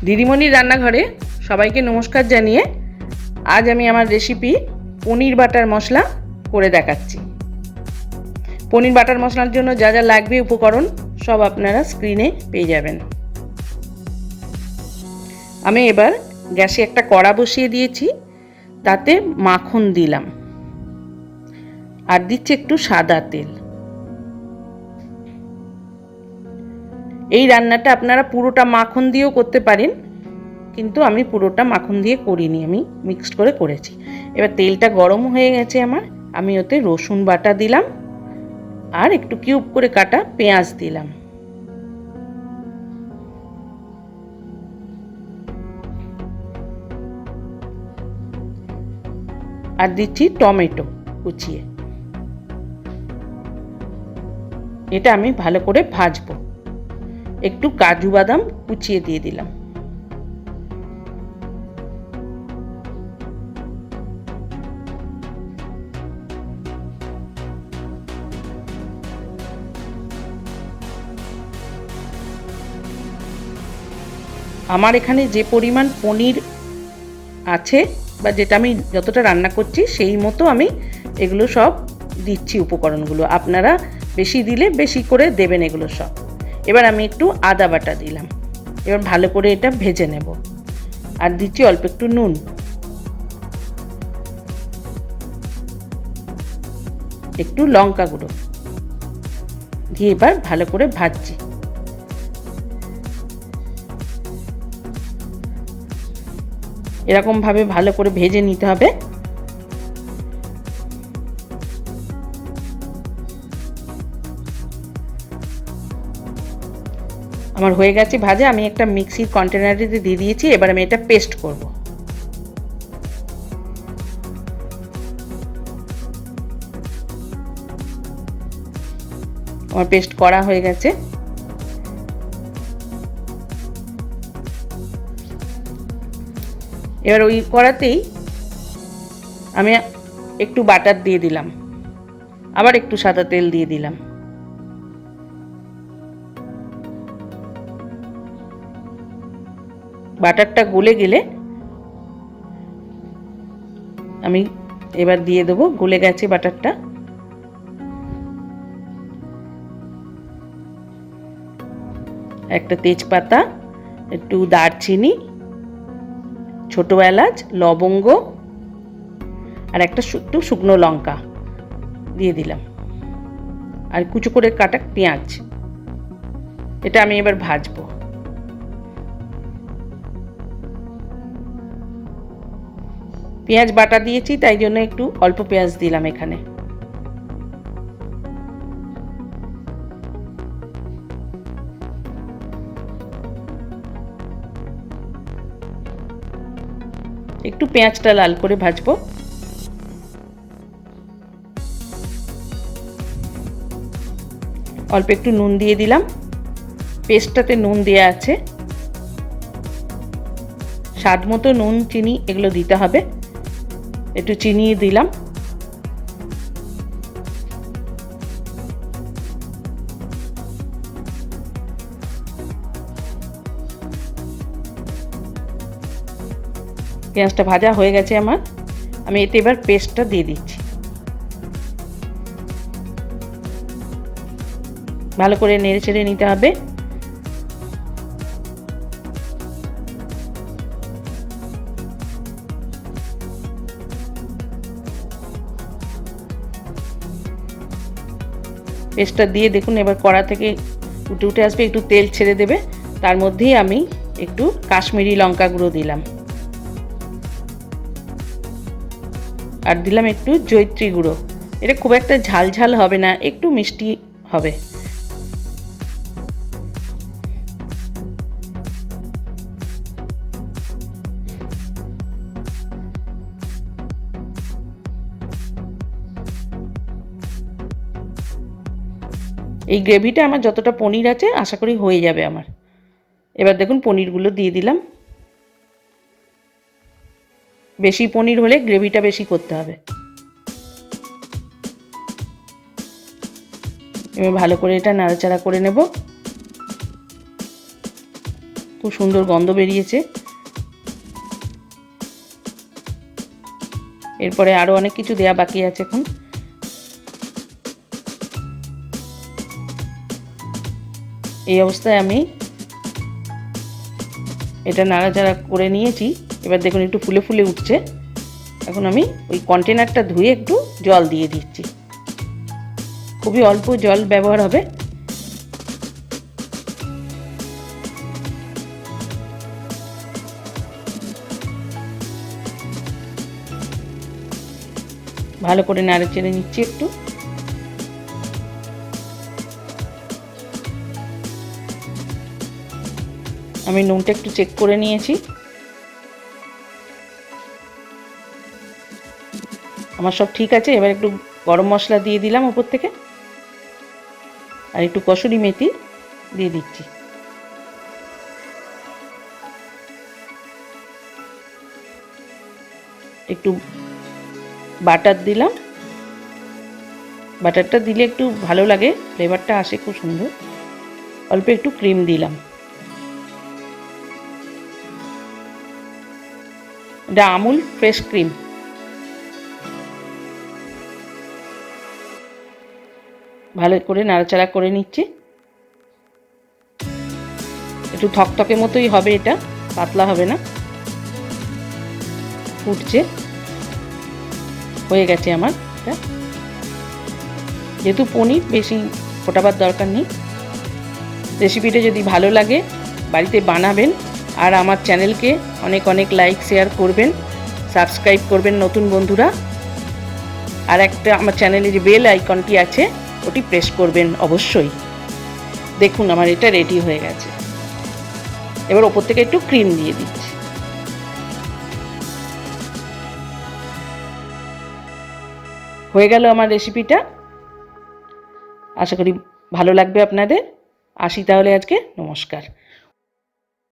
দিদিমণির রান্নাঘরে সবাইকে নমস্কার জানিয়ে আজ আমি আমার রেসিপি পনির বাটার মশলা করে দেখাচ্ছি। পনির বাটার মশলার জন্য যা যা লাগবে উপকরণ সব আপনারা স্ক্রিনে পেয়ে যাবেন। আমি এবার গ্যাসে একটা কড়া বসিয়ে দিয়েছি, তাতে মাখন দিলাম আর দিচ্ছি একটু সাদা তেল। এই রান্নাটা আপনারা পুরোটা মাখন দিয়েও করতে পারেন, কিন্তু আমি পুরোটা মাখন দিয়ে করিনি, আমি মিক্সড করে করেছি। এবার তেলটা গরম হয়ে গেছে আমার, আমি ওতে রসুন বাটা দিলাম আর একটু কিউব করে কাটা পেঁয়াজ দিলাম। আর দিচ্ছি টমেটো কুচিয়ে। এটা আমি ভালো করে ভাজবো। একটু কাজু বাদাম কুচিয়ে দিয়ে দিলাম। আমার এখানে যে পরিমাণ পনির আছে বা যেটা আমি যতটা রান্না করছি সেই মতো আমি এগুলো সব দিচ্ছি উপকরণগুলো। আপনারা বেশি দিলে বেশি করে দেবেন এগুলো সব। এবার আমি একটু আদা বাটা দিলাম। এবার ভালো করে এটা ভেজে নেব। আর দিচ্ছি অল্প একটু নুন, একটু লঙ্কা গুঁড়ো দিয়ে এবার ভালো করে ভাজছি। এরকমভাবে ভালো করে ভেজে নিতে হবে। আমার হয়ে গেছে ভাজা, আমি একটা মিক্সির কন্টেনারে দিয়ে দিয়েছি। এবার আমি এটা পেস্ট করব। আমার পেস্ট করা হয়ে গেছে। এবার ওই কড়াতেই আমি একটু বাটার দিয়ে দিলাম, আবার একটু সাদা তেল দিয়ে দিলাম। বাটারটা গলে গেলে আমি এবার দিয়ে দেবো, গলে গেছে বাটারটা। একটা তেজপাতা, একটু দারচিনি, ছোট এলাচ, লবঙ্গ আর একটা একটু শুকনো লঙ্কা দিয়ে দিলাম, আর কুচো করে কাটা পেঁয়াজ। এটা আমি এবার ভাজবো। পেঁয়াজ বাটা দিয়েছি, তাই জন্য একটু অল্প পেঁয়াজ দিলাম এখানে। একটু পেঁয়াজটা লাল করে ভাজবো। অল্প একটু নুন দিয়ে দিলাম, পেস্টটাতে নুন দেওয়া আছে। স্বাদ মতো নুন, চিনি এগুলো দিতে হবে। একটু চিনি দিলাম। পেঁয়াজটা ভাজা হয়ে গেছে আমার, আমি এতে এবার পেস্টটা দিয়ে দিচ্ছি। ভালো করে নেড়ে চেড়ে নিতে হবে। পেস্টটা দিয়ে দেখুন এবার কড়া থেকে উঠে উঠে আসবে, একটু তেল ছেড়ে দেবে। তার মধ্যেই আমি একটু কাশ্মীরি লঙ্কা গুঁড়ো দিলাম, আর দিলাম একটু জয়িত্রী গুঁড়ো। এটা খুব একটা ঝাল ঝাল হবে না, একটু মিষ্টি হবে। এই গ্রেভিটা আমার যতটা পনির আছে আশা করি হয়ে যাবে আমার। এবার দেখুন পনিরগুলো দিয়ে দিলাম। বেশি পনির হলে গ্রেভিটা বেশি করতে হবে। এবার ভালো করে এটা নাড়াচাড়া করে নেব। খুব সুন্দর গন্ধ বেরিয়েছে। এরপরে আরও অনেক কিছু দেয়া বাকি আছে এখন। এই অবস্থায় আমি এটা নাড়াচাড়া করে নিয়েছি। এবার দেখুন একটু ফুলে ফুলে উঠছে। এখন আমি ওই কন্টেনারটা ধুয়ে একটু জল দিয়ে দিচ্ছি। খুবই অল্প জল ব্যবহার হবে। ভালো করে নাড়ে চেড়ে নিচ্ছি একটু। আমি নুনটা একটু চেক করে নিয়েছি। আমার সব ঠিক আছে। এবার একটু গরম মশলা দিয়ে দিলাম উপর থেকে, আর একটু কসুরি মেথি দিয়ে দিচ্ছি। একটু বাটার দিলাম। বাটারটা দিলে একটু ভালো লাগে, ফ্লেভারটা আসে খুব সুন্দর। অল্প একটু ক্রিম দিলাম। এটা আমুল ফ্রেশ ক্রিম। ভালো করে নাড়াচাড়া করে নিচ্ছি। একটু থকথকে মতোই হবে, এটা পাতলা হবে না। ফুটছে, হয়ে গেছে আমার এটা। যেহেতু পনির, বেশি ফোটাবার দরকার নেই। রেসিপিটা যদি ভালো লাগে বাড়িতে বানাবেন, আর আমার চ্যানেলকে অনেক অনেক লাইক শেয়ার করবেন, সাবস্ক্রাইব করবেন নতুন বন্ধুরা। আর একটা আমার চ্যানেলে যে বেল আইকনটি আছে ওটি প্রেস করবেন অবশ্যই। দেখুন আমার এটা রেডি হয়ে গেছে। এবার ওপর থেকে একটু ক্রিম দিয়ে দিচ্ছি। হয়ে গেল আমার রেসিপিটা। আশা করি ভালো লাগবে আপনাদের। আসি তাহলে আজকে, নমস্কার।